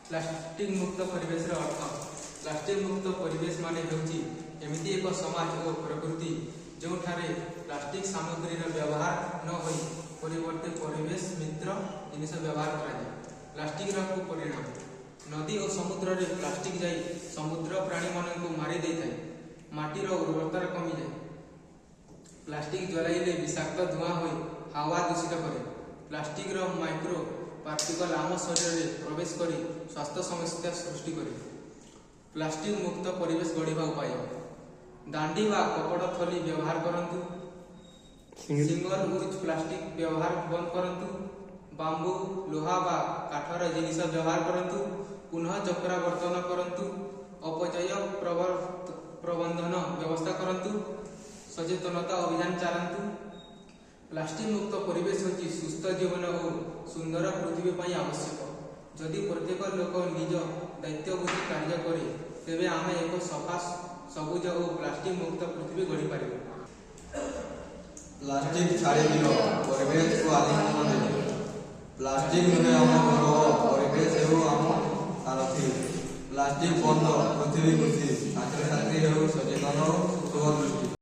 Plastic मुक्त परिवेश अर्थ plastic मुक्त परिवेश माने हेउची एमिति एक समाज और प्रकृति जोठारे प्लास्टिक सामग्री व्यवहार न होई परिवर्ते परिवेश मित्र जिनिस व्यवहार करा जाय। प्लास्टिक रा परिणाम नदी और समुद्र रे प्लास्टिक जाई समुद्र प्राणी मन को मारी दे थाय माटी रो उर्वरता कमी जाय। प्लास्टिक जलाइले विषाक्त धुआं होई हवा दूषित करे। प्लास्टिक रो माइक्रो पार्टिकल आम शरीर में प्रवेश करी स्वास्थ्य समस्या सृष्टि करे। प्लास्टिक मुक्त परिवेश गढ़ा उपाय दांडी वा कपड़ थली व्यवहार करंतु। सिंगल यूज प्लास्टिक व्यवहार बंद करंतु। बांबू लोहा वा काठर जिनिस व्यवहार करंतु। पुनः चक्रावर्तन करंतु। अपचय प्रबंधन व्यवस्था करंतु। सचेतनता अभियान चलांतु। प्लास्टिक मुक्त परिवेश होची सुस्थ जीवन और सुंदर पृथ्वी पर आवश्यक। जदि प्रत्येक लोक निज दायित्व बुझी कार्य करे तेबे आमे एक सफा सबुज और प्लास्टिक मुक्त पृथ्वी गढ़ी पारिबु। प्लास्टिक छाड़ी दियो परिवेश को आलिंगन दे। प्लास्टिक नुहे हम परिवेश एवं हम सारथी। प्लास्टिक बंद पृथ्वी खुशी